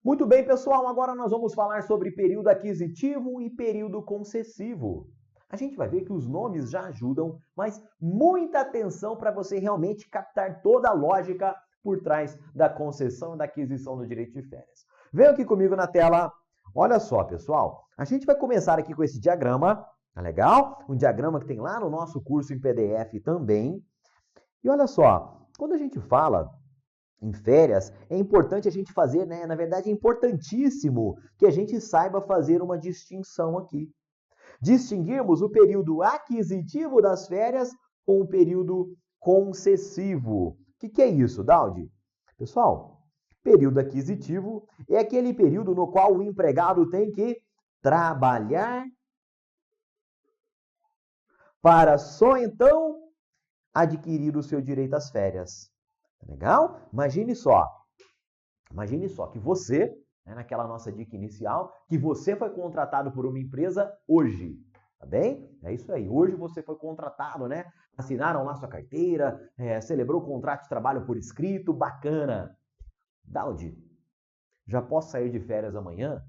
Muito bem, pessoal, agora nós vamos falar sobre período aquisitivo e período concessivo. A gente vai ver que os nomes já ajudam, mas muita atenção para você realmente captar toda a lógica por trás da concessão e da aquisição do direito de férias. Venham aqui comigo na tela. Olha só, pessoal, a gente vai começar aqui com esse diagrama, tá legal? Um diagrama que tem lá no nosso curso em PDF também. E olha só, quando a gente fala em férias, é importante a gente fazer, né? Na verdade, é importantíssimo que a gente saiba fazer uma distinção aqui. Distinguirmos o período aquisitivo das férias com o período concessivo. O que é isso, Daldi? Pessoal, período aquisitivo é aquele período no qual o empregado tem que trabalhar para só então adquirir o seu direito às férias. Legal? Imagine só que você, naquela nossa dica inicial, que você foi contratado por uma empresa hoje, tá bem? É isso aí, hoje você foi contratado, né? Assinaram lá sua carteira, celebrou o contrato de trabalho por escrito, bacana. Daldi, já posso sair de férias amanhã?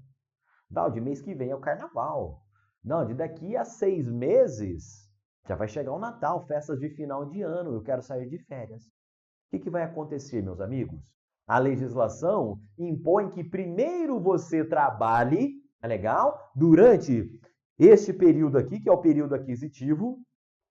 Daldi, mês que vem é o carnaval. Daldi, daqui a 6 meses já vai chegar o Natal, festas de final de ano, eu quero sair de férias. O que vai acontecer, meus amigos? A legislação impõe que primeiro você trabalhe, é legal? Durante este período aqui, que é o período aquisitivo,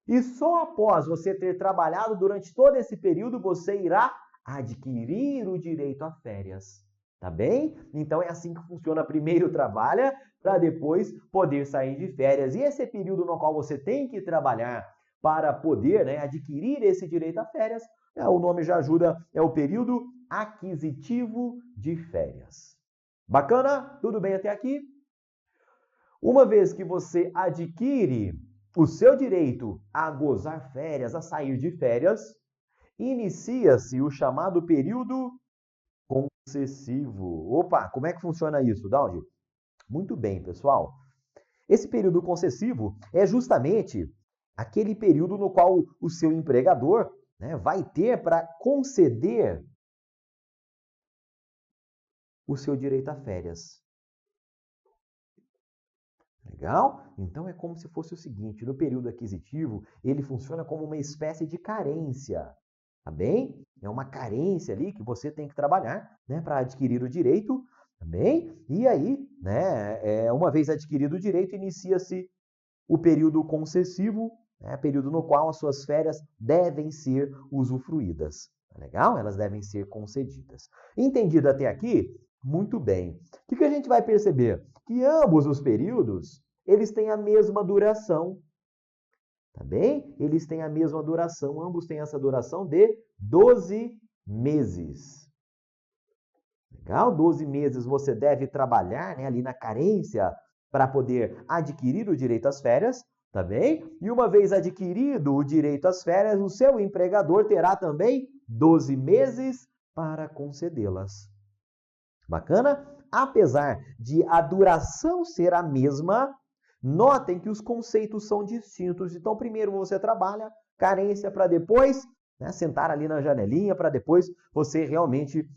e só após você ter trabalhado durante todo esse período, você irá adquirir o direito a férias. Tá bem? Então é assim que funciona. Primeiro trabalha para depois poder sair de férias. E esse período no qual você tem que trabalhar para poder, adquirir esse direito a férias, o nome já ajuda, é o período aquisitivo de férias. Bacana? Tudo bem até aqui? Uma vez que você adquire o seu direito a gozar férias, a sair de férias, inicia-se o chamado período concessivo. Opa, como é que funciona isso, Daldi? Muito bem, pessoal. Esse período concessivo é justamente aquele período no qual o seu empregador vai ter para conceder o seu direito a férias. Legal? Então é como se fosse o seguinte, no período aquisitivo, ele funciona como uma espécie de carência, tá bem? É uma carência ali que você tem que trabalhar, para adquirir o direito, tá bem? E aí, uma vez adquirido o direito, inicia-se o período concessivo, período no qual as suas férias devem ser usufruídas. Tá legal? Elas devem ser concedidas. Entendido até aqui? Muito bem. O que a gente vai perceber? Que ambos os períodos, eles têm a mesma duração. Tá bem? Eles têm a mesma duração. Ambos têm essa duração de 12 meses. Legal? 12 meses você deve trabalhar ali na carência para poder adquirir o direito às férias, tá bem? E uma vez adquirido o direito às férias, o seu empregador terá também 12 meses para concedê-las. Bacana? Apesar de a duração ser a mesma, notem que os conceitos são distintos. Então, primeiro você trabalha carência para depois sentar ali na janelinha para depois você realmente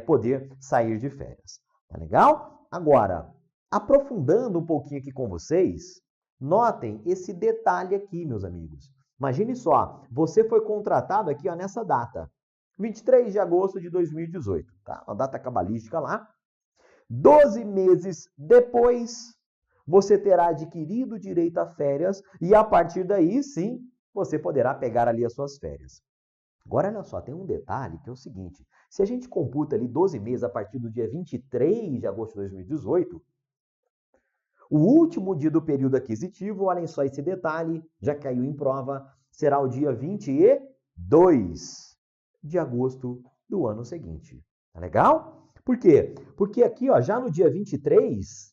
poder sair de férias. Tá legal? Agora, aprofundando um pouquinho aqui com vocês, notem esse detalhe aqui, meus amigos. Imagine só, você foi contratado aqui nessa data, 23 de agosto de 2018, tá? Uma data cabalística lá. 12 meses depois, você terá adquirido o direito a férias e a partir daí, sim, você poderá pegar ali as suas férias. Agora, olha só, tem um detalhe que é o seguinte, se a gente computa ali 12 meses a partir do dia 23 de agosto de 2018, o último dia do período aquisitivo, olhem só esse detalhe, já caiu em prova, será o dia 22 de agosto do ano seguinte. Tá legal? Por quê? Porque aqui, já no dia 23,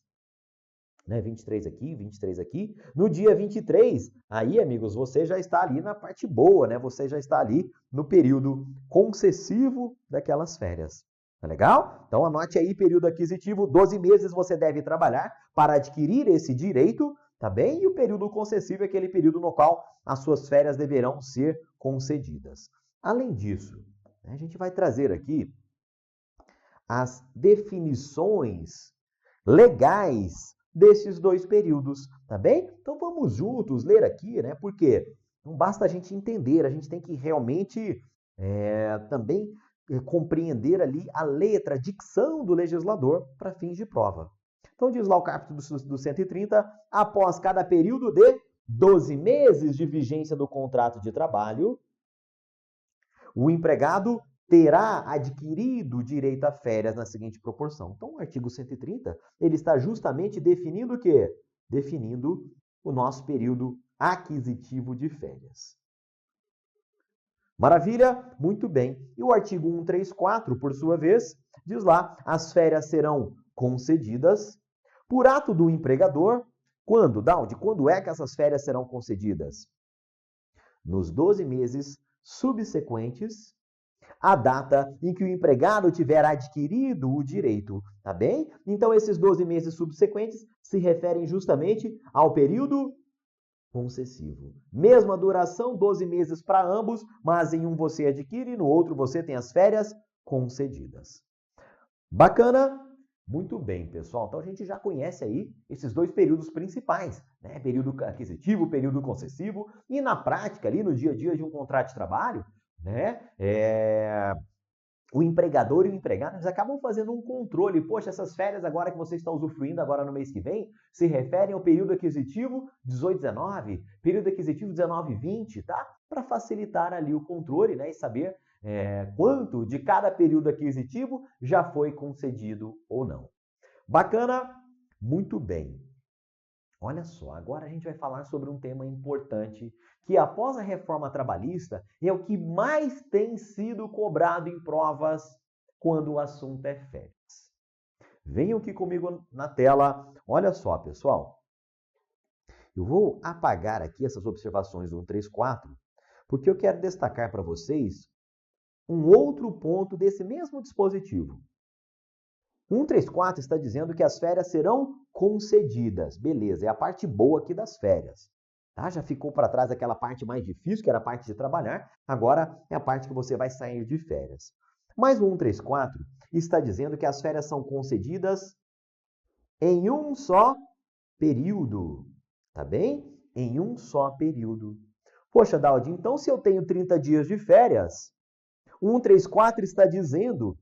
23 aqui, 23 aqui, no dia 23, aí, amigos, você já está ali na parte boa, Você já está ali no período concessivo daquelas férias. Tá legal? Então, anote aí, período aquisitivo, 12 meses você deve trabalhar para adquirir esse direito, tá bem? E o período concessivo é aquele período no qual as suas férias deverão ser concedidas. Além disso, a gente vai trazer aqui as definições legais desses dois períodos, tá bem? Então vamos juntos ler aqui, né? Porque não basta a gente entender, a gente tem que realmente também compreender ali a letra, a dicção do legislador para fins de prova. Então diz lá o capítulo do 130, após cada período de 12 meses de vigência do contrato de trabalho, o empregado terá adquirido o direito a férias na seguinte proporção. Então, o artigo 130, ele está justamente definindo o quê? Definindo o nosso período aquisitivo de férias. Maravilha? Muito bem. E o artigo 134, por sua vez, diz lá, as férias serão concedidas por ato do empregador. Quando, Daldi? Quando é que essas férias serão concedidas? Nos 12 meses subsequentes à data em que o empregado tiver adquirido o direito, tá bem? Então, esses 12 meses subsequentes se referem justamente ao período concessivo. Mesma duração, 12 meses para ambos, mas em um você adquire e no outro você tem as férias concedidas. Bacana? Muito bem, pessoal. Então, a gente já conhece aí esses dois períodos principais, né? Período aquisitivo, período concessivo. E na prática, ali no dia a dia de um contrato de trabalho, né? O empregador e o empregado, eles acabam fazendo um controle. Poxa, essas férias agora que você está usufruindo agora no mês que vem, se referem ao período aquisitivo 18-19, período aquisitivo 19-20, tá? Para facilitar ali o controle, né? E saber quanto de cada período aquisitivo já foi concedido ou não. Bacana? Muito bem. Olha só, agora a gente vai falar sobre um tema importante que após a reforma trabalhista é o que mais tem sido cobrado em provas quando o assunto é férias. Venham aqui comigo na tela. Olha só, pessoal. Eu vou apagar aqui essas observações do 134, porque eu quero destacar para vocês um outro ponto desse mesmo dispositivo. 134 está dizendo que as férias serão concedidas. Beleza, é a parte boa aqui das férias. Tá? Já ficou para trás aquela parte mais difícil, que era a parte de trabalhar. Agora é a parte que você vai sair de férias. Mas o 134 está dizendo que as férias são concedidas em um só período. Tá bem? Em um só período. Poxa, Daldi, então se eu tenho 30 dias de férias, o 134 está dizendo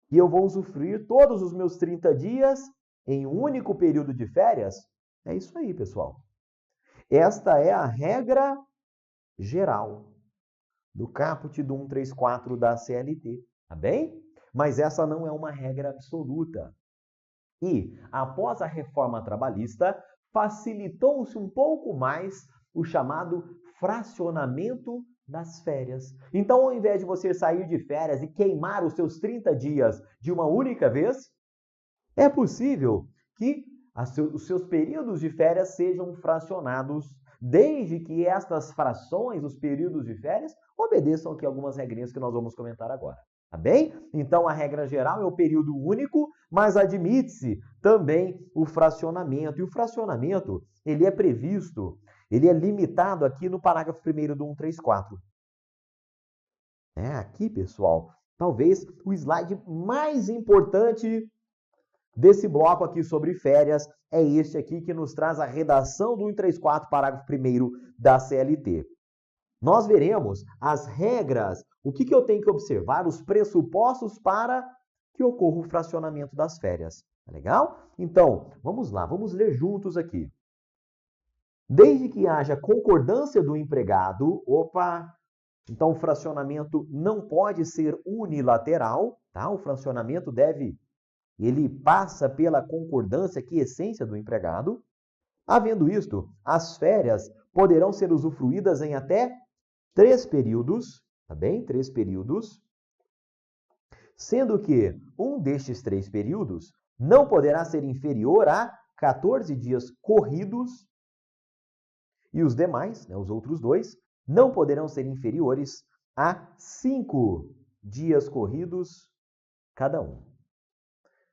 que eu vou usufruir todos os meus 30 dias em um único período de férias? É isso aí, pessoal. Esta é a regra geral do caput do 134 da CLT, tá bem? Mas essa não é uma regra absoluta. E, após a reforma trabalhista, facilitou-se um pouco mais o chamado fracionamento das férias. Então, ao invés de você sair de férias e queimar os seus 30 dias de uma única vez, é possível que os seus períodos de férias sejam fracionados, desde que estas frações, os períodos de férias, obedeçam aqui algumas regrinhas que nós vamos comentar agora. Tá bem? Então, a regra geral é o período único, mas admite-se também o fracionamento. E o fracionamento, ele é previsto, ele é limitado aqui no parágrafo 1º do 134. Aqui, pessoal, talvez o slide mais importante desse bloco aqui sobre férias é este aqui que nos traz a redação do 134, parágrafo 1º da CLT. Nós veremos as regras, o que eu tenho que observar, os pressupostos para que ocorra o fracionamento das férias. Tá legal? Então, vamos lá, vamos ler juntos aqui. Desde que haja concordância do empregado, então o fracionamento não pode ser unilateral, tá? O fracionamento ele passa pela concordância, que é a essência do empregado. Havendo isto, as férias poderão ser usufruídas em até 3 períodos, tá bem? 3 períodos, sendo que um destes 3 períodos não poderá ser inferior a 14 dias corridos e os demais, os outros 2, não poderão ser inferiores a 5 dias corridos cada um.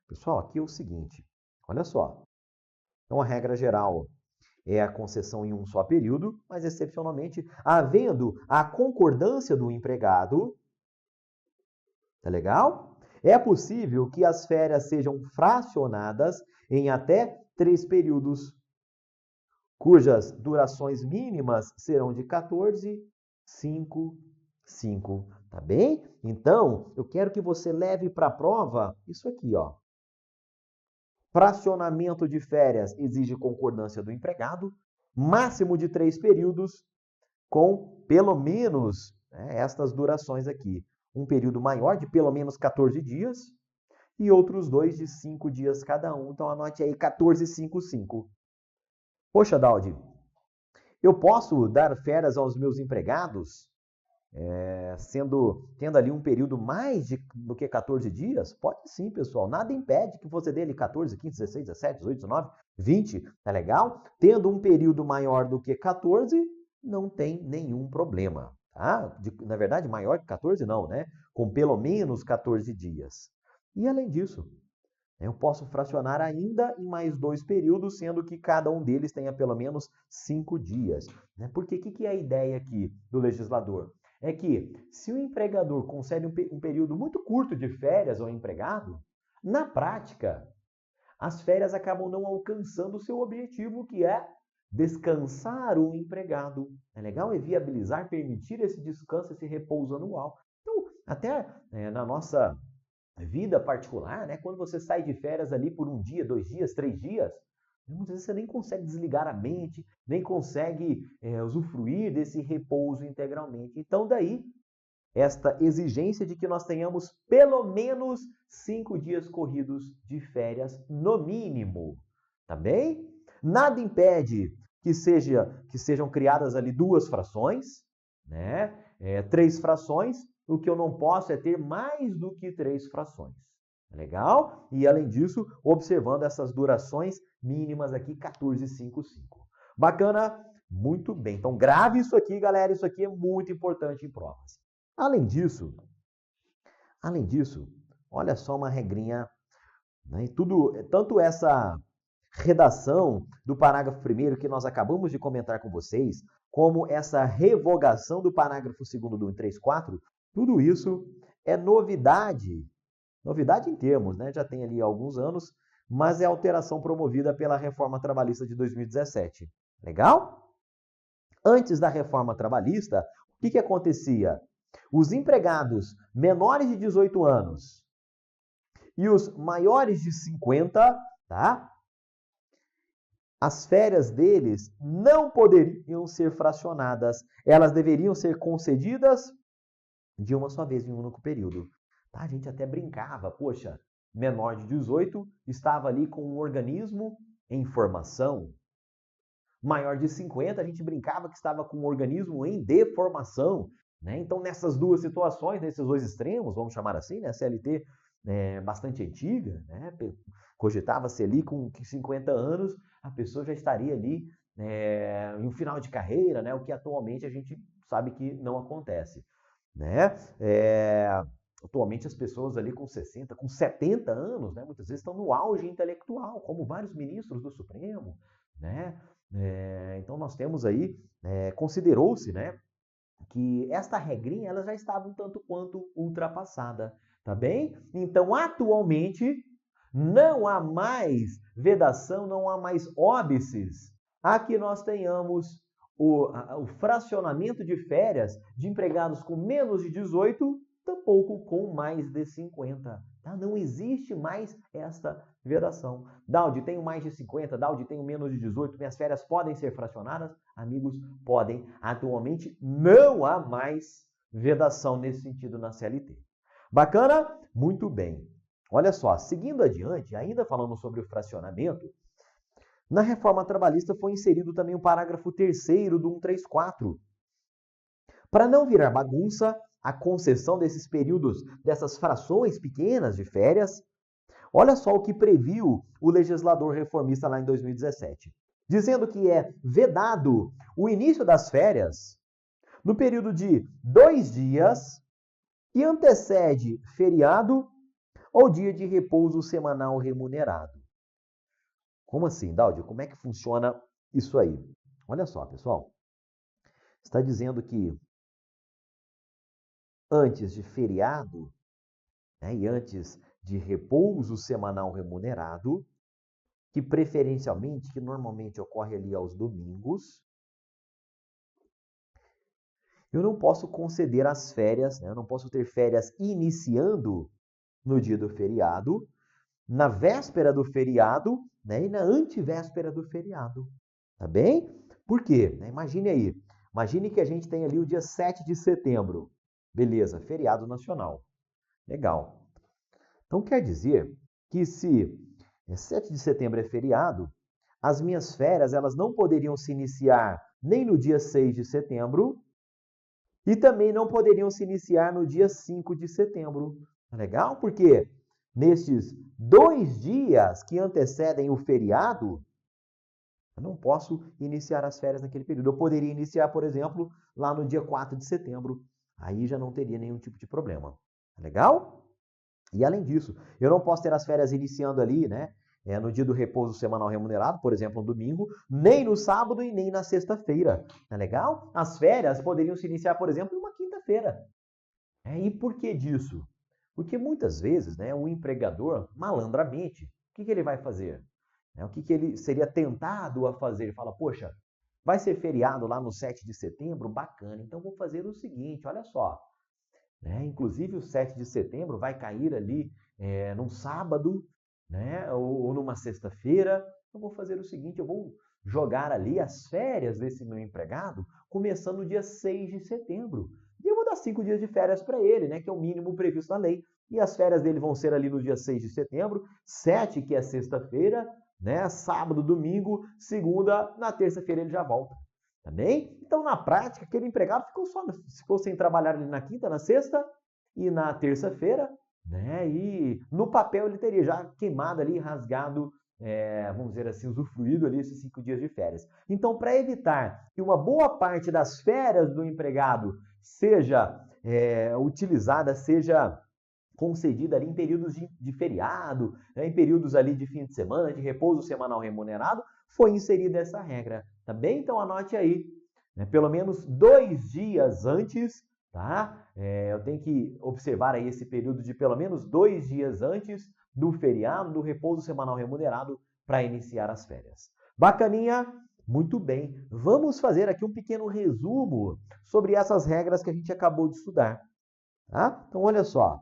Pessoal, aqui é o seguinte, olha só. Então, a regra geral é a concessão em um só período, mas excepcionalmente, havendo a concordância do empregado, tá legal? É possível que as férias sejam fracionadas em até 3 períodos, cujas durações mínimas serão de 14, 5, 5. Tá bem? Então, eu quero que você leve para a prova isso aqui, ó. Fracionamento de férias exige concordância do empregado, máximo de 3 períodos, com pelo menos, né, estas durações aqui. Um período maior de pelo menos 14 dias e outros 2 de 5 dias cada um. Então anote aí 14, 5, 5. Poxa, Daldi, eu posso dar férias aos meus empregados, tendo ali um período do que 14 dias? Pode sim, pessoal. Nada impede que você dê ali 14, 15, 16, 17, 18, 19, 20, tá legal? Tendo um período maior do que 14, não tem nenhum problema, tá? Na verdade, maior que 14 não, né? Com pelo menos 14 dias. E além disso, eu posso fracionar ainda em mais 2 períodos, sendo que cada um deles tenha pelo menos 5 dias. Porque o que é a ideia aqui do legislador? É que se o empregador concede um período muito curto de férias ao empregado, na prática, as férias acabam não alcançando o seu objetivo, que é descansar o empregado. É legal? É viabilizar, permitir esse descanso, esse repouso anual. Então, até na nossa vida particular, né? Quando você sai de férias ali por 1 dia, 2 dias, 3 dias, muitas vezes você nem consegue desligar a mente, nem consegue usufruir desse repouso integralmente. Então, daí, esta exigência de que nós tenhamos pelo menos 5 dias corridos de férias, no mínimo. Tá bem? Nada impede que sejam criadas ali 2 frações, né? 3 frações. O que eu não posso é ter mais do que 3 frações. Legal? E além disso, observando essas durações mínimas aqui, 14, 5, 5. Bacana? Muito bem. Então, grave isso aqui, galera. Isso aqui é muito importante em provas. Além disso, olha só uma regrinha, né? Tanto essa redação do parágrafo 1º que nós acabamos de comentar com vocês, como essa revogação do parágrafo 2º do 134, tudo isso é novidade. Novidade em termos, né? Já tem ali alguns anos, mas é alteração promovida pela Reforma Trabalhista de 2017. Legal? Antes da Reforma Trabalhista, o que acontecia? Os empregados menores de 18 anos e os maiores de 50, tá? As férias deles não poderiam ser fracionadas. Elas deveriam ser concedidas de uma só vez, em um único período. Tá? A gente até brincava, poxa, menor de 18 estava ali com um organismo em formação. Maior de 50, a gente brincava que estava com um organismo em deformação. Né? Então, nessas duas situações, nesses dois extremos, vamos chamar assim, né? A CLT bastante antiga, né? Cogitava-se ali com 50 anos, a pessoa já estaria ali em um final de carreira, né? O que atualmente a gente sabe que não acontece. Né? Atualmente as pessoas ali com 60, com 70 anos, né? Muitas vezes estão no auge intelectual, como vários ministros do Supremo. Né? Então nós temos aí, considerou-se, né, que esta regrinha ela já estava um tanto quanto ultrapassada, tá bem? Então, atualmente, não há mais vedação, não há mais óbices a que nós tenhamos o fracionamento de férias de empregados com menos de 18, tampouco com mais de 50. Tá? Não existe mais esta vedação. Daldi, tenho mais de 50, Daldi, tenho menos de 18, minhas férias podem ser fracionadas? Amigos, podem. Atualmente não há mais vedação nesse sentido na CLT. Bacana? Muito bem. Olha só, seguindo adiante, ainda falando sobre o fracionamento, na reforma trabalhista foi inserido também o parágrafo 3º do 134. Para não virar bagunça, a concessão desses períodos, dessas frações pequenas de férias, olha só o que previu o legislador reformista lá em 2017. Dizendo que é vedado o início das férias no período de 2 dias que antecede feriado ou dia de repouso semanal remunerado. Como assim, Daldio? Como é que funciona isso aí? Olha só, pessoal. Está dizendo que antes de feriado né? E antes de repouso semanal remunerado, que preferencialmente, que normalmente ocorre ali aos domingos, eu não posso conceder as férias, né? Eu não posso ter férias iniciando no dia do feriado, na véspera do feriado, né? E na antivéspera do feriado. Tá bem? Por quê? Imagine aí. Imagine que a gente tem ali o dia 7 de setembro. Beleza, feriado nacional. Legal. Então quer dizer que se 7 de setembro é feriado, as minhas férias elas não poderiam se iniciar nem no dia 6 de setembro e também não poderiam se iniciar no dia 5 de setembro. Legal? Porque nestes 2 dias que antecedem o feriado, eu não posso iniciar as férias naquele período. Eu poderia iniciar, por exemplo, lá no dia 4 de setembro. Aí já não teria nenhum tipo de problema. Legal? E além disso, eu não posso ter as férias iniciando ali, né? No dia do repouso semanal remunerado, por exemplo, no domingo, nem no sábado e nem na sexta-feira. Tá legal? As férias poderiam se iniciar, por exemplo, em uma quinta-feira. E por que disso? Porque muitas vezes, né, o empregador, malandramente, o que ele vai fazer? O que ele seria tentado a fazer? Ele fala, poxa, vai ser feriado lá no 7 de setembro? Bacana, então vou fazer o seguinte, olha só. Inclusive o 7 de setembro vai cair ali num sábado, né, ou numa sexta-feira. Eu vou fazer o seguinte, eu vou jogar ali as férias desse meu empregado começando no dia 6 de setembro. E eu vou dar 5 dias de férias para ele, né, que é o mínimo previsto na lei. E as férias dele vão ser ali no dia 6 de setembro, 7, que é sexta-feira, né, sábado, domingo, segunda, na terça-feira ele já volta. Tá bem? Então, na prática, aquele empregado ficou sem trabalhar ali na quinta, na sexta e na terça-feira, né? E no papel ele teria já queimado ali, rasgado, vamos dizer assim, usufruído ali esses 5 dias de férias. Então, para evitar que uma boa parte das férias do empregado seja utilizada, seja concedida ali em períodos de feriado, né, em períodos ali de fim de semana, de repouso semanal remunerado, foi inserida essa regra, tá bem? Então anote aí, né, pelo menos 2 dias antes, tá? Eu tenho que observar aí esse período de pelo menos 2 dias antes do feriado, do repouso semanal remunerado, para iniciar as férias. Bacaninha? Muito bem. Vamos fazer aqui um pequeno resumo sobre essas regras que a gente acabou de estudar, tá? Então olha só.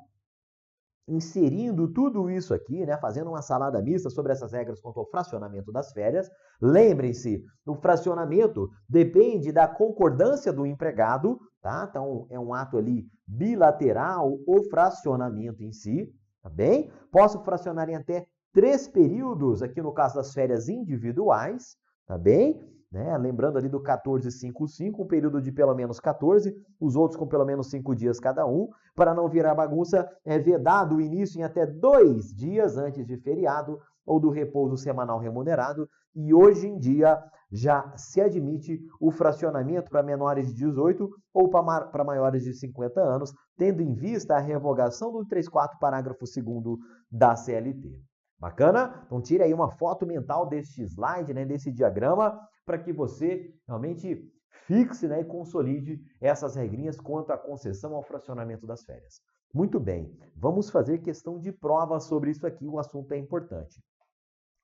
Inserindo tudo isso aqui, né, fazendo uma salada mista sobre essas regras quanto ao fracionamento das férias. Lembrem-se, o fracionamento depende da concordância do empregado, tá? Então é um ato ali bilateral o fracionamento em si, tá bem? Posso fracionar em até 3 períodos, aqui no caso das férias individuais, tá bem? Né? Lembrando ali do 14-5-5, um período de pelo menos 14, os outros com pelo menos 5 dias cada um. Para não virar bagunça, é vedado o início em até 2 dias antes de feriado ou do repouso semanal remunerado. E hoje em dia já se admite o fracionamento para menores de 18 ou para maiores de 50 anos, tendo em vista a revogação do 34º parágrafo 2º da CLT. Bacana? Então tire aí uma foto mental deste slide, né, desse diagrama, para que você realmente fixe, né, e consolide essas regrinhas quanto à concessão ao fracionamento das férias. Muito bem, vamos fazer questão de prova sobre isso aqui, o assunto é importante.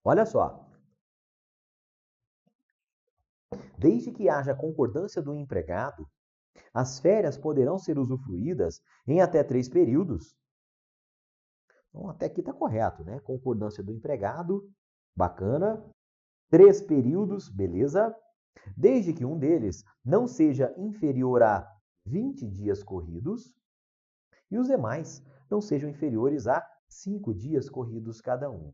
Olha só. Desde que haja concordância do empregado, as férias poderão ser usufruídas em até 3 períodos. Então, até aqui está correto, né? Concordância do empregado, bacana. 3 períodos, beleza. Desde que um deles não seja inferior a 20 dias corridos e os demais não sejam inferiores a 5 dias corridos cada um.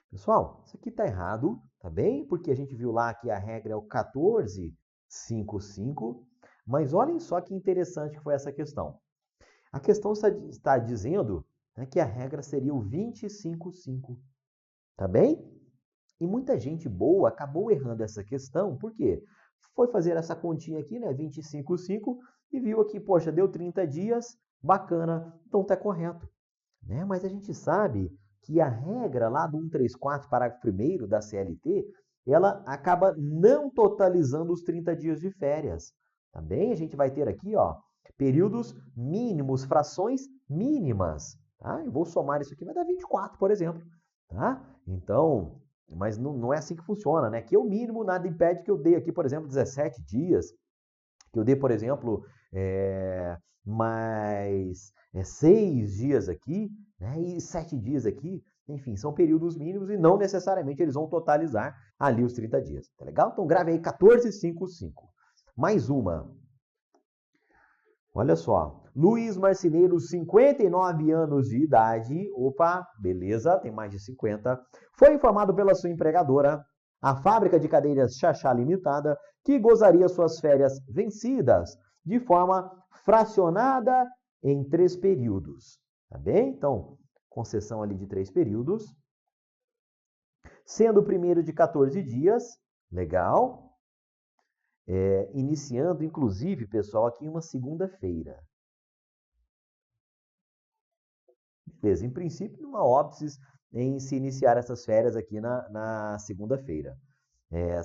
Pessoal, isso aqui está errado, tá bem? Porque a gente viu lá que a regra é o 14-5-5, mas olhem só que interessante que foi essa questão. A questão está dizendo, né, que a regra seria o 20-5-5, tá bem? E muita gente boa acabou errando essa questão, por quê? Foi fazer essa continha aqui, né, 25,5, e viu aqui, poxa, deu 30 dias, bacana, então tá correto. Né? Mas a gente sabe que a regra lá do 134, parágrafo 1º da CLT, ela acaba não totalizando os 30 dias de férias. Também a gente vai ter aqui, ó, períodos mínimos, frações mínimas. tá? Eu vou somar isso aqui, vai dar 24, por exemplo, tá? Então, mas não é assim que funciona, né? Que o mínimo nada impede que eu dê aqui, por exemplo, 17 dias, que eu dê, por exemplo, mais 6 dias aqui, né? E 7 dias aqui, enfim, são períodos mínimos e não necessariamente eles vão totalizar ali os 30 dias, tá legal? Então grave aí 1455. Mais uma. Olha só, Luiz Marceneiro, 59 anos de idade, opa, beleza, tem mais de 50, foi informado pela sua empregadora, a fábrica de cadeiras Xaxá Limitada, que gozaria suas férias vencidas de forma fracionada em 3 períodos, tá bem? Então, concessão ali de 3 períodos, sendo o primeiro de 14 dias, legal, iniciando, inclusive, pessoal, aqui uma segunda-feira. Beleza, em princípio, numa óbice em se iniciar essas férias aqui na segunda-feira.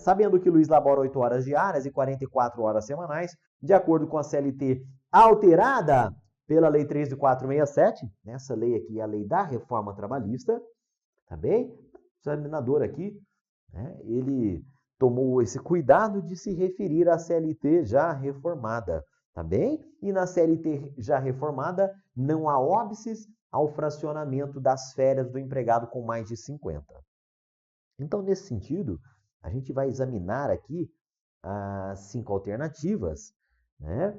Sabendo que Luiz labora 8 horas diárias e 44 horas semanais, de acordo com a CLT alterada pela Lei 13.467, essa lei aqui é a lei da reforma trabalhista, tá bem? O examinador aqui, né, ele tomou esse cuidado de se referir à CLT já reformada, tá bem? E na CLT já reformada não há óbices ao fracionamento das férias do empregado com mais de 50. Então, nesse sentido, a gente vai examinar aqui as 5 alternativas, né?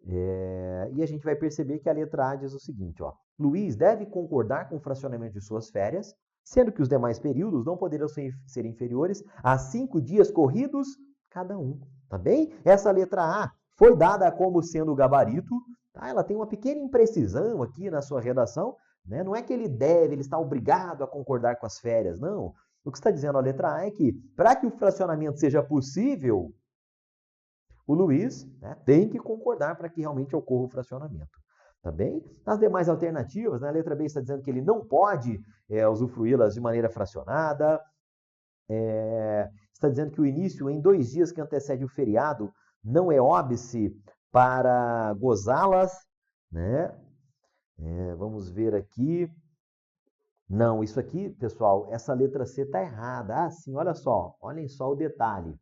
E a gente vai perceber que a letra A diz o seguinte, ó. Luiz deve concordar com o fracionamento de suas férias, sendo que os demais períodos não poderão ser inferiores a 5 dias corridos cada um, tá bem? Essa letra A foi dada como sendo o gabarito, tá? Ela tem uma pequena imprecisão aqui na sua redação, né? Não é que ele está obrigado a concordar com as férias, não. O que está dizendo a letra A é que, para que o fracionamento seja possível, o Luiz, né, tem que concordar para que realmente ocorra o fracionamento. Tá bem? Nas demais alternativas, né, a letra B está dizendo que ele não pode usufruí-las de maneira fracionada. Está dizendo que o início em 2 dias que antecede o feriado não é óbice para gozá-las. Né? Vamos ver aqui. Não, isso aqui, pessoal, essa letra C está errada. Ah, sim, olha só. Olhem só o detalhe.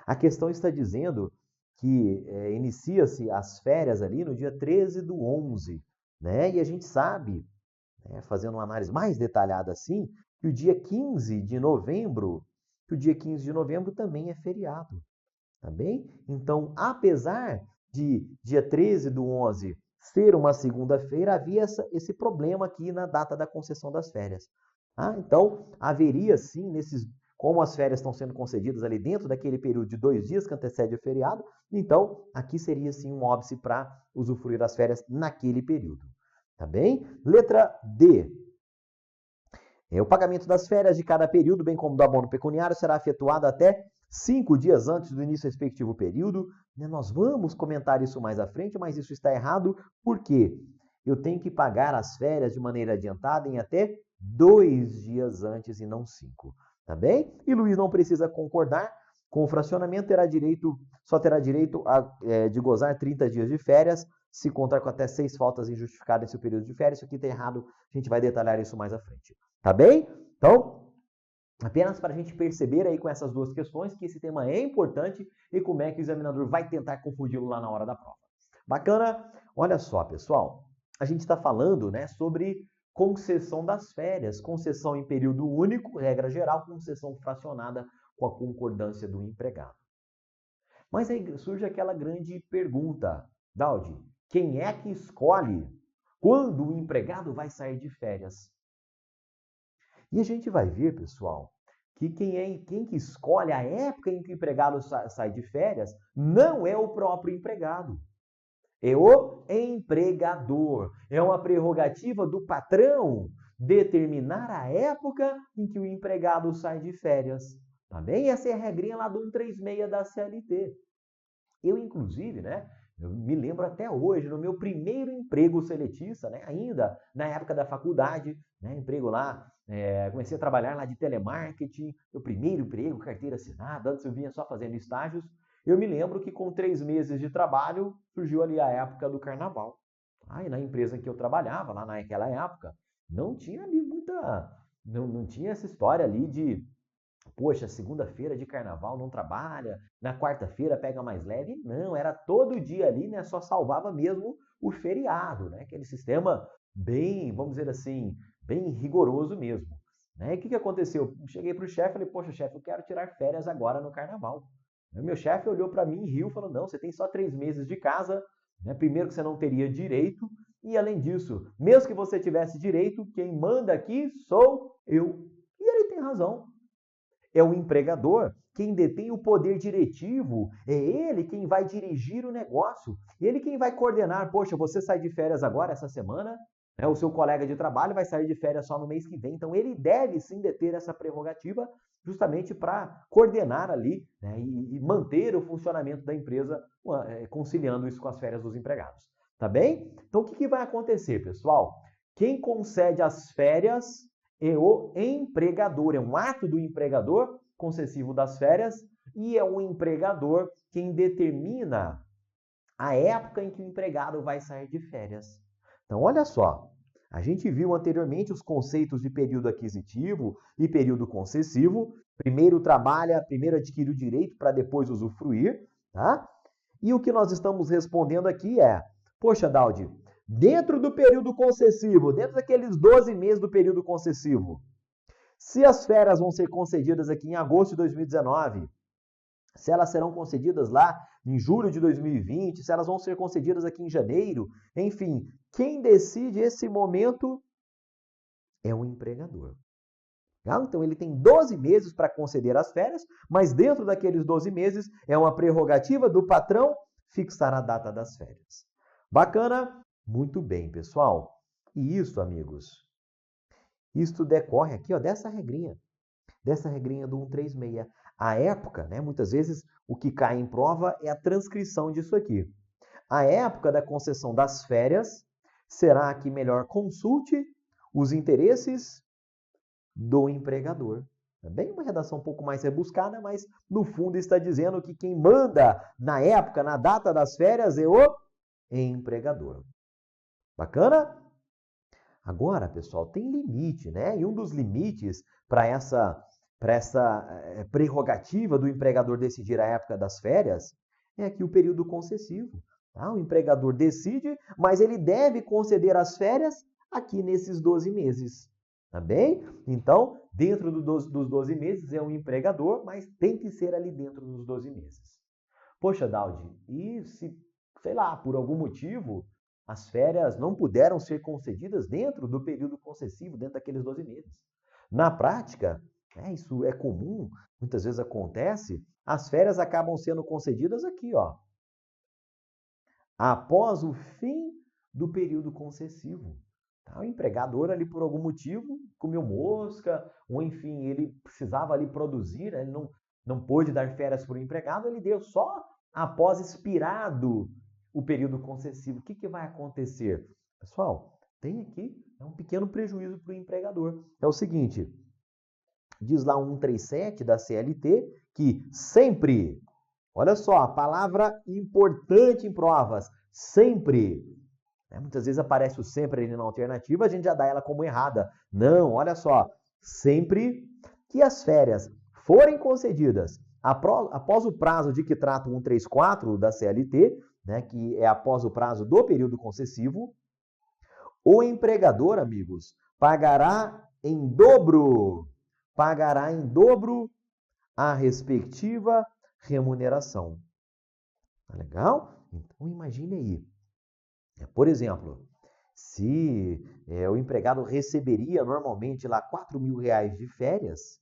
A questão está dizendo que inicia-se as férias ali no dia 13/11, né? E a gente sabe, né, fazendo uma análise mais detalhada assim, que o dia 15 de novembro, também é feriado, tá bem? Então, apesar de dia 13/11 ser uma segunda-feira, havia esse problema aqui na data da concessão das férias. Tá? Então, haveria sim como as férias estão sendo concedidas ali dentro daquele período de 2 dias que antecede o feriado, então aqui seria sim um óbice para usufruir das férias naquele período. Tá bem? Letra D. O pagamento das férias de cada período, bem como do abono pecuniário, será efetuado até 5 dias antes do início do respectivo período. Nós vamos comentar isso mais à frente, mas isso está errado porque eu tenho que pagar as férias de maneira adiantada em até 2 dias antes e não 5. Tá bem? E Luiz não precisa concordar com o fracionamento, só terá direito de gozar 30 dias de férias, se contar com até 6 faltas injustificadas em seu período de férias. Isso aqui está errado, a gente vai detalhar isso mais à frente. Tá bem? Então, apenas para a gente perceber aí com essas duas questões que esse tema é importante e como é que o examinador vai tentar confundi-lo lá na hora da prova. Bacana? Olha só, pessoal, a gente está falando, né, sobre concessão das férias, concessão em período único, regra geral, concessão fracionada com a concordância do empregado. Mas aí surge aquela grande pergunta, Daldi, quem é que escolhe quando o empregado vai sair de férias? E a gente vai ver, pessoal, que quem que escolhe a época em que o empregado sai de férias não é o próprio empregado. É o empregador. É uma prerrogativa do patrão determinar a época em que o empregado sai de férias. Tá bem? Essa é a regrinha lá do 136 da CLT. Eu, inclusive, né? Eu me lembro até hoje, no meu primeiro emprego seletista, né, ainda na época da faculdade, né, emprego lá, comecei a trabalhar lá de telemarketing, meu primeiro emprego, carteira assinada, antes eu vinha só fazendo estágios. Eu me lembro que com 3 meses de trabalho, surgiu ali a época do carnaval. Aí na empresa que eu trabalhava, lá naquela época, não tinha ali não tinha essa história ali de, poxa, segunda-feira de carnaval não trabalha, na quarta-feira pega mais leve. Não, era todo dia ali, né? Só salvava mesmo o feriado, né? Aquele sistema bem, vamos dizer assim, bem rigoroso mesmo. Né? E o que aconteceu? Cheguei para o chefe e falei, poxa, chefe, eu quero tirar férias agora no carnaval. O meu chefe olhou para mim e riu, falou, não, você tem só 3 meses de casa, né? Primeiro que você não teria direito, e além disso, mesmo que você tivesse direito, quem manda aqui sou eu. E ele tem razão. É o empregador quem detém o poder diretivo, é ele quem vai dirigir o negócio, ele quem vai coordenar. Poxa, você sai de férias agora, essa semana, né? O seu colega de trabalho vai sair de férias só no mês que vem, então ele deve sim deter essa prerrogativa justamente para coordenar ali, né? E manter o funcionamento da empresa, conciliando isso com as férias dos empregados. Tá bem? Então o que vai acontecer, pessoal? Quem concede as férias é o empregador, é um ato do empregador concessivo das férias e é o empregador quem determina a época em que o empregado vai sair de férias. Então, olha só, a gente viu anteriormente os conceitos de período aquisitivo e período concessivo. Primeiro trabalha, primeiro adquire o direito para depois usufruir, tá? E o que nós estamos respondendo aqui é, poxa, Daldi, dentro do período concessivo, dentro daqueles 12 meses do período concessivo, se as férias vão ser concedidas aqui em agosto de 2019, se elas serão concedidas lá em julho de 2020, se elas vão ser concedidas aqui em janeiro, enfim, quem decide esse momento é o empregador. Então ele tem 12 meses para conceder as férias, mas dentro daqueles 12 meses é uma prerrogativa do patrão fixar a data das férias. Bacana? Muito bem, pessoal. E isso, amigos, isto decorre aqui, ó, dessa regrinha do 136. A época, né, muitas vezes o que cai em prova é a transcrição disso aqui. A época da concessão das férias será que melhor consulte os interesses do empregador. É bem uma redação um pouco mais rebuscada, mas no fundo está dizendo que quem manda na época, na data das férias é o empregador. Bacana? Agora, pessoal, tem limite, né? E um dos limites para essa prerrogativa do empregador decidir a época das férias é aqui o período concessivo. Tá? O empregador decide, mas ele deve conceder as férias aqui nesses 12 meses. Tá bem? Então, dentro dos 12 meses é um empregador, mas tem que ser ali dentro dos 12 meses. Poxa, Daldi, e se, sei lá, por algum motivo, as férias não puderam ser concedidas dentro do período concessivo, dentro daqueles 12 meses? Na prática, isso é comum, muitas vezes acontece, as férias acabam sendo concedidas aqui, ó, após o fim do período concessivo. Tá? O empregador ali, por algum motivo, comeu mosca, ou enfim, ele precisava ali produzir, né? Ele não pôde dar férias para o empregado, ele deu só após expirado o período concessivo. O que vai acontecer? Pessoal, tem aqui um pequeno prejuízo para o empregador. É o seguinte, diz lá 137 da CLT que sempre, olha só, a palavra importante em provas, sempre. Muitas vezes aparece o sempre ali na alternativa, a gente já dá ela como errada. Não, olha só, sempre que as férias forem concedidas após o prazo de que trata o 134 da CLT, né, que é após o prazo do período concessivo, o empregador, amigos, pagará em dobro a respectiva remuneração. Tá legal? Então imagine aí. Por exemplo, se o empregado receberia normalmente lá R$4.000 de férias,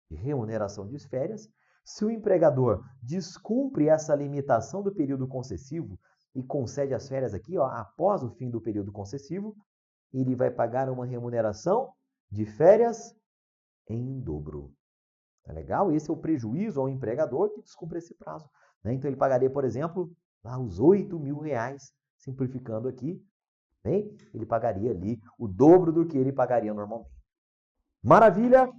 de remuneração de férias, se o empregador descumpre essa limitação do período concessivo e concede as férias aqui, ó, após o fim do período concessivo, ele vai pagar uma remuneração de férias em dobro. Tá legal? Esse é o prejuízo ao empregador que descumpre esse prazo. Né? Então ele pagaria, por exemplo, lá os R$8.000, simplificando aqui, bem, ele pagaria ali o dobro do que ele pagaria normalmente. Maravilha?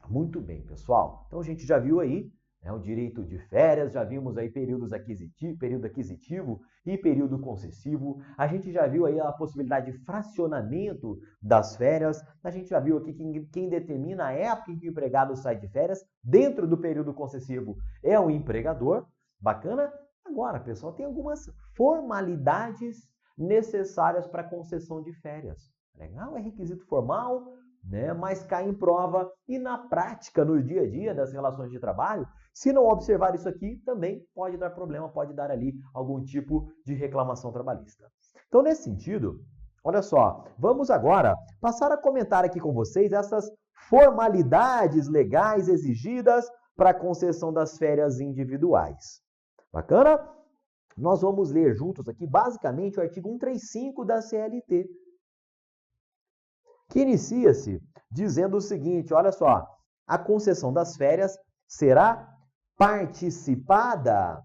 Muito bem, pessoal. Então a gente já viu aí, né? O direito de férias, já vimos aí período aquisitivo e período concessivo. A gente já viu aí a possibilidade de fracionamento das férias. A gente já viu aqui que quem determina a época em que o empregado sai de férias dentro do período concessivo é o empregador. Bacana? Agora, pessoal, tem algumas formalidades necessárias para a concessão de férias. Legal? É requisito formal, né? Mas cai em prova e na prática, no dia a dia das relações de trabalho, se não observar isso aqui, também pode dar problema, pode dar ali algum tipo de reclamação trabalhista. Então, nesse sentido, olha só, vamos agora passar a comentar aqui com vocês essas formalidades legais exigidas para a concessão das férias individuais. Bacana? Nós vamos ler juntos aqui, basicamente, o artigo 135 da CLT, que inicia-se dizendo o seguinte, olha só, a concessão das férias será participada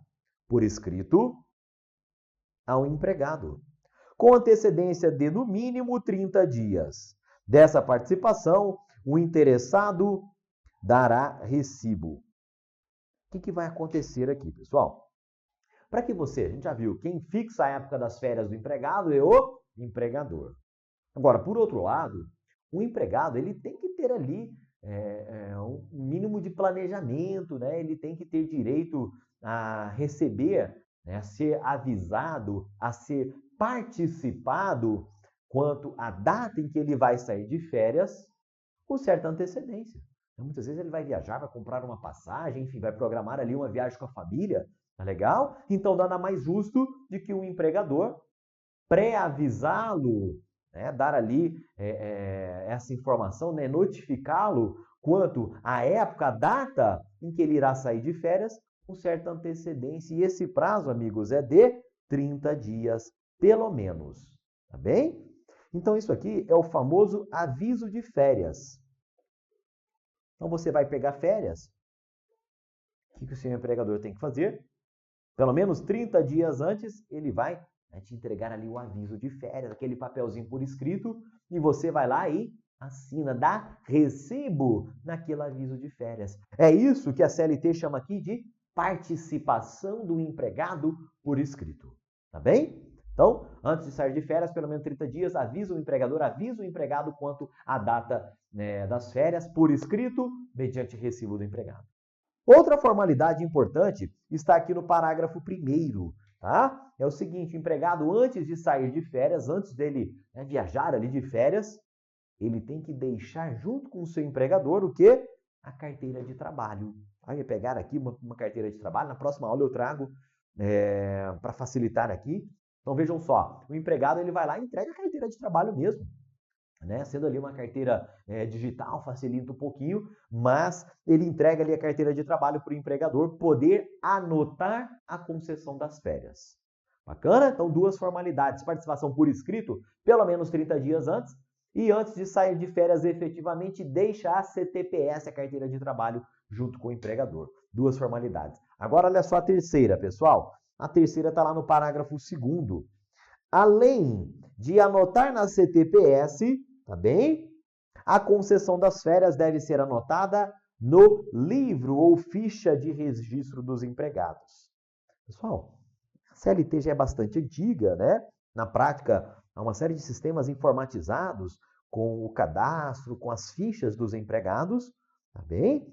por escrito ao empregado, com antecedência de no mínimo 30 dias. Dessa participação, o interessado dará recibo. O que vai acontecer aqui, pessoal? Para que a gente já viu, quem fixa a época das férias do empregado é o empregador. Agora, por outro lado, o empregado ele tem que ter ali um mínimo de planejamento, né? Ele tem que ter direito a receber, né? A ser avisado, a ser participado quanto à data em que ele vai sair de férias com certa antecedência. Muitas vezes ele vai viajar, vai comprar uma passagem, enfim, vai programar ali uma viagem com a família, tá legal? Então, nada mais justo de que o empregador pré-avisá-lo, né, dar ali essa informação, né, notificá-lo quanto à época, a data em que ele irá sair de férias, com certa antecedência. E esse prazo, amigos, é de 30 dias, pelo menos. Tá bem? Então, isso aqui é o famoso aviso de férias. Então, você vai pegar férias. O que o seu empregador tem que fazer? Pelo menos 30 dias antes, ele vai te entregar ali o aviso de férias, aquele papelzinho por escrito, e você vai lá e assina, dá recibo naquele aviso de férias. É isso que a CLT chama aqui de participação do empregado por escrito. Tá bem? Então, antes de sair de férias, pelo menos 30 dias, avisa o empregador, avisa o empregado quanto à data, né, das férias por escrito, mediante recibo do empregado. Outra formalidade importante está aqui no parágrafo 1º, tá? É o seguinte, o empregado, antes de sair de férias, antes dele viajar ali de férias, ele tem que deixar junto com o seu empregador o quê? A carteira de trabalho. Vai pegar aqui uma carteira de trabalho, na próxima aula eu trago para facilitar aqui. Então vejam só, o empregado ele vai lá e entrega a carteira de trabalho mesmo. Né? Sendo ali uma carteira digital, facilita um pouquinho, mas ele entrega ali a carteira de trabalho para o empregador poder anotar a concessão das férias. Bacana? Então, duas formalidades. Participação por escrito, pelo menos 30 dias antes, e antes de sair de férias efetivamente, deixa a CTPS, a carteira de trabalho, junto com o empregador. Duas formalidades. Agora, olha só a terceira, pessoal. A terceira está lá no parágrafo 2º. Além de anotar na CTPS, tá bem? A concessão das férias deve ser anotada no livro ou ficha de registro dos empregados. Pessoal, a CLT já é bastante antiga, né? Na prática, há uma série de sistemas informatizados com o cadastro, com as fichas dos empregados, tá bem?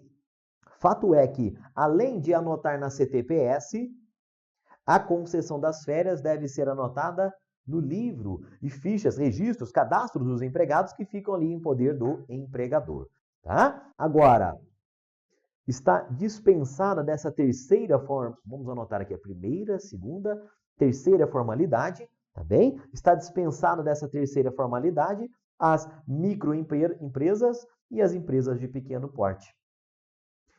Fato é que, além de anotar na CTPS, a concessão das férias deve ser anotada no livro e fichas, registros, cadastros dos empregados que ficam ali em poder do empregador, tá? Agora, está dispensada dessa terceira forma, vamos anotar aqui a primeira, segunda, terceira formalidade, tá bem? Está dispensada dessa terceira formalidade as microempresas e as empresas de pequeno porte.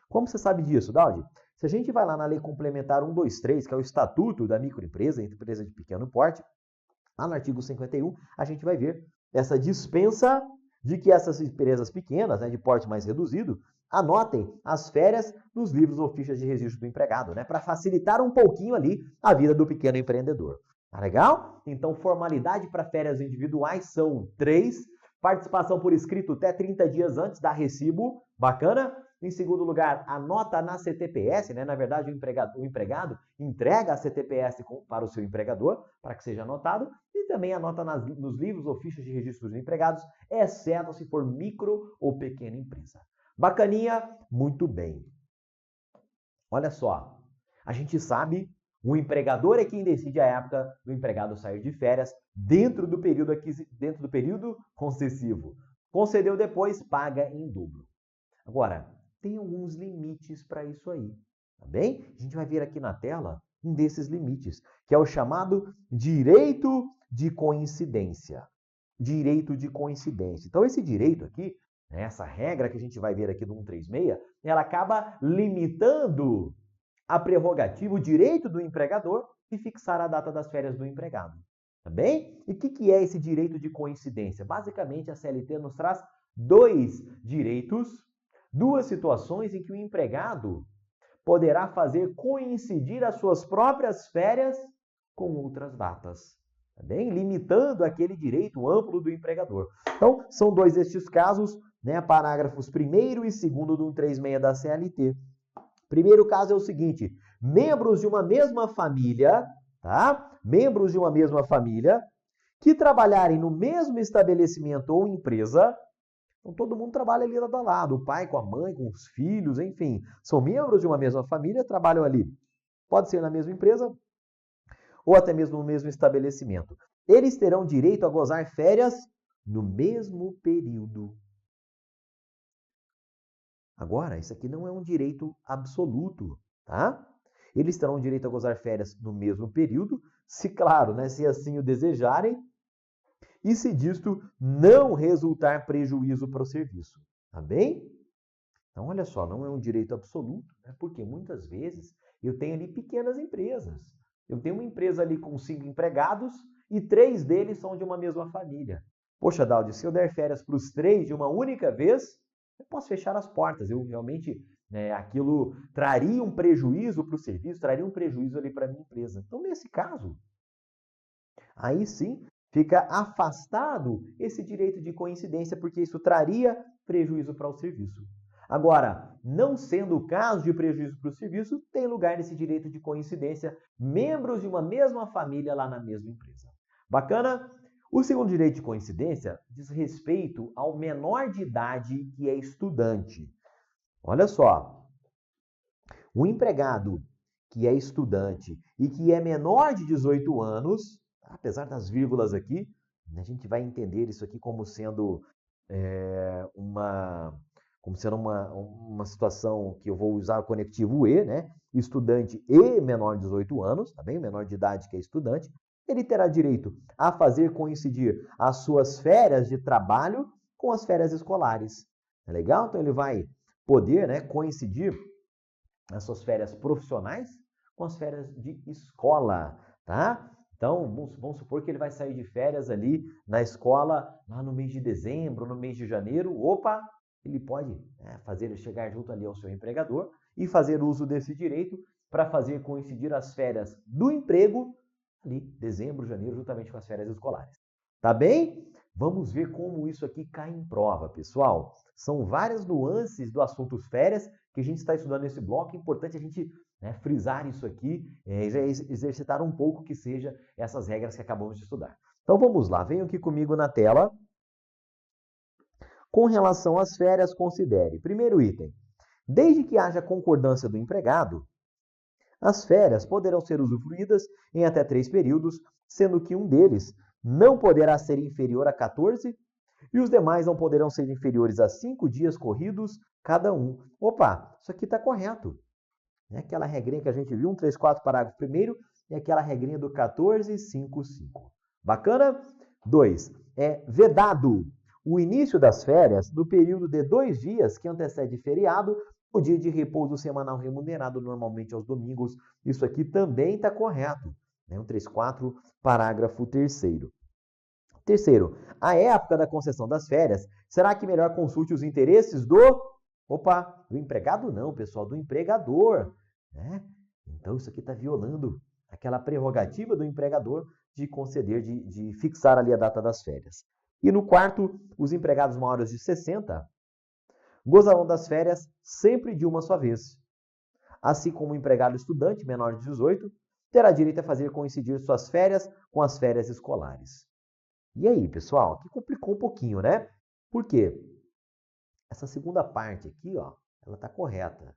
Como você sabe disso, Daudi? Se a gente vai lá na Lei Complementar 123, que é o Estatuto da Microempresa, empresa de pequeno porte, lá no artigo 51, a gente vai ver essa dispensa de que essas empresas pequenas, né, de porte mais reduzido, anotem as férias nos livros ou fichas de registro do empregado, né, para facilitar um pouquinho ali a vida do pequeno empreendedor. Tá legal? Então, formalidade para férias individuais são 3. Participação por escrito até 30 dias antes, dá recibo. Bacana? Em segundo lugar, a nota na CTPS, né? Na verdade, o empregado entrega a CTPS para o seu empregador, para que seja anotado, e também a nota nos livros ou fichas de registro de empregados, exceto se for micro ou pequena empresa. Bacaninha? Muito bem. Olha só, a gente sabe, o empregador é quem decide a época do empregado sair de férias dentro do período concessivo. Concedeu depois, paga em dobro. Agora, tem alguns limites para isso aí, tá bem? A gente vai ver aqui na tela um desses limites, que é o chamado direito de coincidência. Direito de coincidência. Então, esse direito aqui, essa regra que a gente vai ver aqui do 136, ela acaba limitando a prerrogativa, o direito do empregador de fixar a data das férias do empregado. Tá bem? E o que é esse direito de coincidência? Basicamente, a CLT nos traz dois direitos, duas situações em que o empregado poderá fazer coincidir as suas próprias férias com outras datas, tá bem? Limitando aquele direito amplo do empregador. Então, são dois destes casos, né? Parágrafos 1º e 2º do 136 da CLT. Primeiro caso é o seguinte: membros de uma mesma família, tá? Membros de uma mesma família que trabalharem no mesmo estabelecimento ou empresa. Então, todo mundo trabalha ali lado a lado, o pai com a mãe, com os filhos, enfim. São membros de uma mesma família, trabalham ali. Pode ser na mesma empresa ou até mesmo no mesmo estabelecimento. Eles terão direito a gozar férias no mesmo período. Agora, isso aqui não é um direito absoluto, tá? Eles terão direito a gozar férias no mesmo período, se claro, né, se assim o desejarem, e se disto não resultar prejuízo para o serviço, tá bem? Então, olha só, não é um direito absoluto, né? Porque muitas vezes eu tenho ali pequenas empresas. Eu tenho uma empresa ali com 5 empregados e 3 deles são de uma mesma família. Poxa, Daldi, se eu der férias para os 3 de uma única vez, eu posso fechar as portas. Eu realmente, aquilo traria um prejuízo para o serviço, traria um prejuízo ali para a minha empresa. Então, nesse caso, aí sim, fica afastado esse direito de coincidência, porque isso traria prejuízo para o serviço. Agora, não sendo o caso de prejuízo para o serviço, tem lugar nesse direito de coincidência membros de uma mesma família lá na mesma empresa. Bacana? O segundo direito de coincidência diz respeito ao menor de idade que é estudante. Olha só, o empregado que é estudante e que é menor de 18 anos, apesar das vírgulas aqui, a gente vai entender isso aqui como sendo uma situação que eu vou usar o conectivo E, né? Estudante e menor de 18 anos, tá bem? Menor de idade que é estudante, ele terá direito a fazer coincidir as suas férias de trabalho com as férias escolares. É legal? Então ele vai poder, né, coincidir as suas férias profissionais com as férias de escola, tá? Então, vamos supor que ele vai sair de férias ali na escola lá no mês de dezembro, no mês de janeiro. Opa, ele pode chegar junto ali ao seu empregador e fazer uso desse direito para fazer coincidir as férias do emprego ali, dezembro, janeiro, juntamente com as férias escolares. Tá bem? Vamos ver como isso aqui cai em prova, pessoal. São várias nuances do assunto férias que a gente está estudando nesse bloco. É importante a gente frisar isso aqui, exercitar um pouco que seja essas regras que acabamos de estudar. Então vamos lá, venham aqui comigo na tela. Com relação às férias, considere. Primeiro item. Desde que haja concordância do empregado, as férias poderão ser usufruídas em até 3 períodos, sendo que um deles não poderá ser inferior a 14 e os demais não poderão ser inferiores a 5 dias corridos cada um. Opa, isso aqui está correto. É aquela regrinha que a gente viu, 134, parágrafo 1º, e aquela regrinha do 1455. Bacana? 2. É vedado o início das férias no período de 2 dias que antecede feriado, o dia de repouso semanal remunerado, normalmente aos domingos. Isso aqui também está correto. 134, parágrafo 3º. Terceiro, a época da concessão das férias, será que melhor consulte os interesses do empregado não, pessoal, do empregador, né? Então isso aqui está violando aquela prerrogativa do empregador de conceder, de fixar ali a data das férias. E no quarto, os empregados maiores de 60 gozarão das férias sempre de uma só vez. Assim como o empregado estudante menor de 18 terá direito a fazer coincidir suas férias com as férias escolares. E aí, pessoal, aqui complicou um pouquinho, né? Por quê? Essa segunda parte aqui, ó, ela está correta.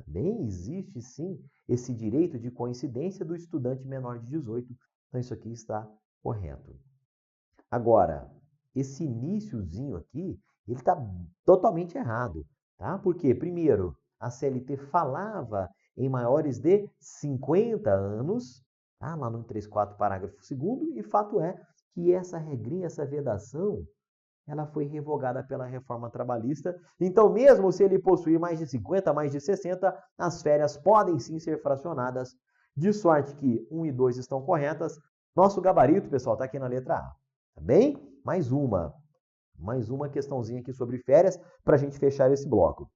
Também existe, sim, esse direito de coincidência do estudante menor de 18. Então, isso aqui está correto. Agora, esse iniciozinho aqui, ele está totalmente errado, tá? Porque, primeiro, a CLT falava em maiores de 50 anos, tá? Lá no 134, parágrafo 2º, e fato é que essa regrinha, essa vedação, ela foi revogada pela reforma trabalhista. Então, mesmo se ele possuir mais de 50, mais de 60, as férias podem sim ser fracionadas, de sorte que 1 e 2 estão corretas. Nosso gabarito, pessoal, está aqui na letra A. Tá bem? Mais uma questãozinha aqui sobre férias para a gente fechar esse bloco.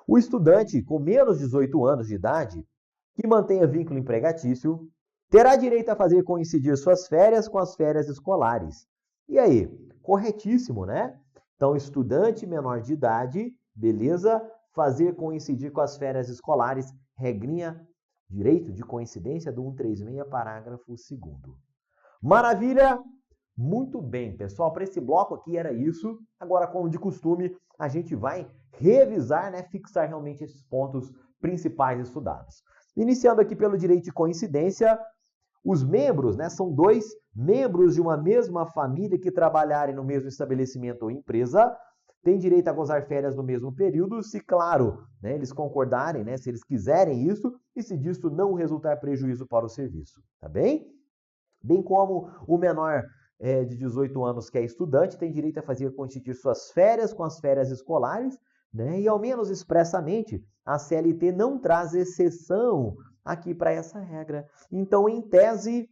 O estudante com menos de 18 anos de idade que mantenha vínculo empregatício terá direito a fazer coincidir suas férias com as férias escolares. E aí? Corretíssimo, né? Então, estudante menor de idade, beleza? Fazer coincidir com as férias escolares, regrinha, direito de coincidência do 136, parágrafo 2º. Maravilha? Muito bem, pessoal. Para esse bloco aqui era isso. Agora, como de costume, a gente vai revisar, né? Fixar realmente esses pontos principais estudados. Iniciando aqui pelo direito de coincidência, os membros, né, são 2 membros de uma mesma família que trabalharem no mesmo estabelecimento ou empresa, têm direito a gozar férias no mesmo período, se, claro, né, eles concordarem, né, se eles quiserem isso, e se disso não resultar prejuízo para o serviço, tá bem? Bem como o menor de 18 anos que é estudante tem direito a fazer coincidir suas férias com as férias escolares, né, e ao menos expressamente, a CLT não traz exceção aqui para essa regra. Então, em tese,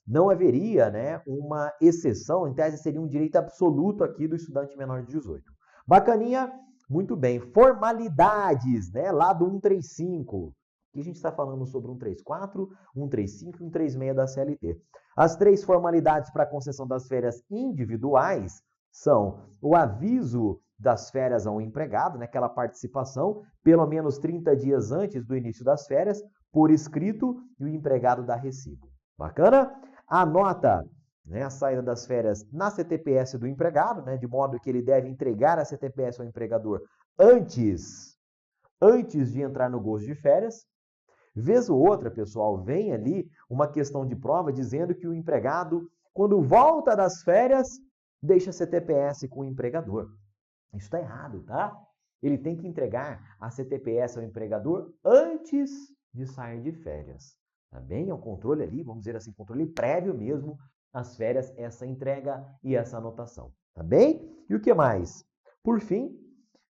não haveria, né, uma exceção. Em tese, seria um direito absoluto aqui do estudante menor de 18. Bacaninha? Muito bem. Formalidades, né, lá do 135. Aqui a gente está falando sobre 134, 135 e 136 da CLT. As 3 formalidades para a concessão das férias individuais são o aviso das férias ao empregado, né, aquela participação, pelo menos 30 dias antes do início das férias, por escrito, e o empregado dá recibo. Bacana? Anota, né, a saída das férias na CTPS do empregado, né, de modo que ele deve entregar a CTPS ao empregador antes de entrar no gozo de férias. Vez ou outra, pessoal, vem ali uma questão de prova dizendo que o empregado, quando volta das férias, deixa a CTPS com o empregador. Isso está errado, tá? Ele tem que entregar a CTPS ao empregador antes de sair de férias. Tá bem? É um controle ali, vamos dizer assim, controle prévio mesmo às férias, essa entrega e essa anotação. Tá bem? E o que mais? Por fim,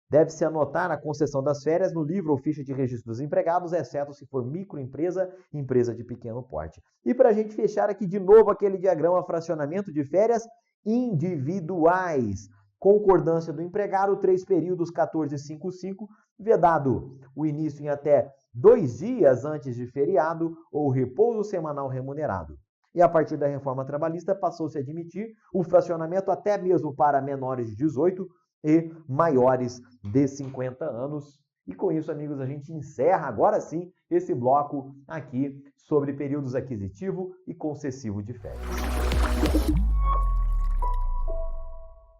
deve-se anotar a concessão das férias no livro ou ficha de registro dos empregados, exceto se for microempresa, empresa de pequeno porte. E para a gente fechar aqui de novo aquele diagrama fracionamento de férias individuais. Concordância do empregado, 3 períodos, 14,55, vedado o início em até 2 dias antes de feriado ou repouso semanal remunerado. E a partir da reforma trabalhista passou-se a admitir o fracionamento até mesmo para menores de 18 e maiores de 50 anos. E com isso, amigos, a gente encerra agora sim esse bloco aqui sobre períodos aquisitivo e concessivo de férias.